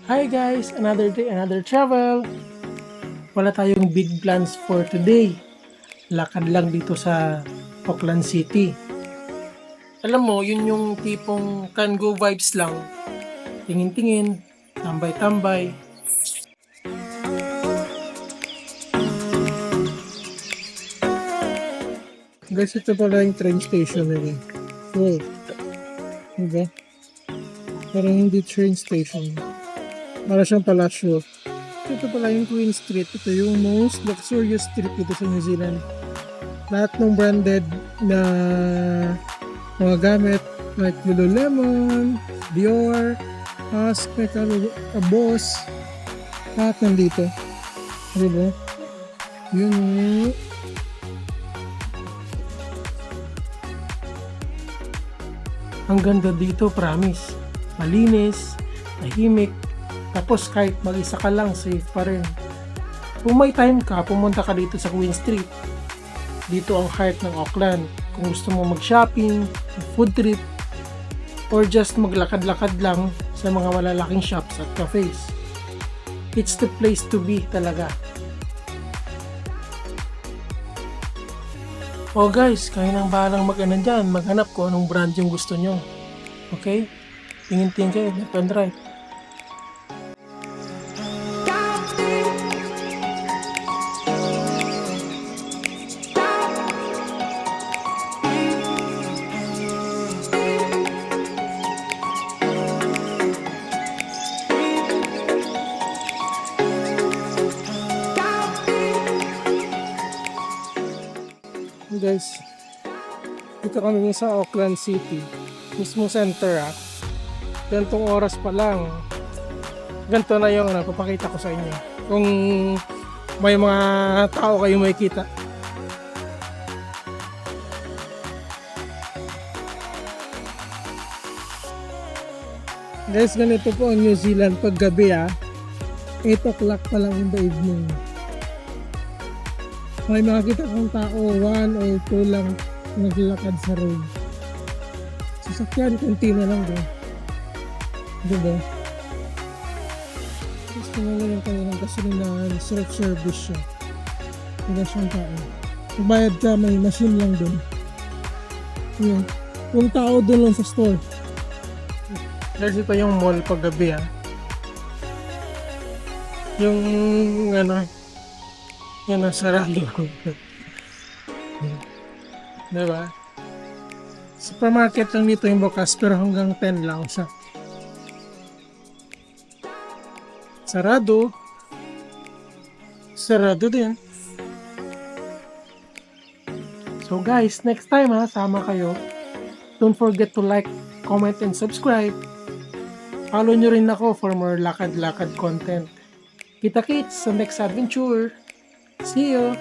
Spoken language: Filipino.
Hi guys! Another day, another travel! Wala tayong big plans for today. Lakad lang dito sa Auckland City. Alam mo, yun yung tipong can go vibes lang. Tingin-tingin, tambay-tambay. Guys, ito pala yung train station nila. Wow. Diba? Parang hindi train station. Para siyang palasyo. Ito pala yung Queen Street. Ito yung most luxurious street dito sa New Zealand. Lahat ng branded na mga gamit like Lululemon, Dior, Ask, Boss, lahat nandito. Diba? Yun. Ang ganda dito, promise. Malinis, tahimik, tapos kahit mag-isa ka lang, safe pa rin. Kung may time ka, pumunta ka dito sa Queen Street. Dito ang heart ng Auckland. Kung gusto mo mag-shopping, food trip, or just maglakad-lakad lang sa mga malalaking shops at cafes. It's the place to be talaga. Oh guys, kayo nang bahalang mag-ano dyan, maghanap ko anong brand yung gusto nyo. Okay? Tingin-tingin kayo, left and right. Guys, dito kami sa Auckland City, mismo center Gantong oras pa lang, ganito na yung papakita ko sa inyo. Kung may mga tao kayo makikita. Guys, ganito po ang New Zealand pag gabi 8 o'clock pa lang in the evening. May makikita kong tao, 1 or 2 lang naglalakad sa road. Sasakyan, konti na lang doon. Diba? Gusto mo lang kayo ng gasolinahan, self-service siya. Wala siyang tao. Magbayad ka, may machine lang doon. Yun. Kung tao doon lang sa store. Guys, ito yung mall pag gabi Yung yan ang sarado. Diba? Supermarket lang dito yung bukas pero hanggang 10 lang siya. Sarado. Sarado din. So guys, next time sama kayo. Don't forget to like, comment, and subscribe. Follow nyo rin ako for more lakad-lakad content. Kita-kits sa next adventure. See you!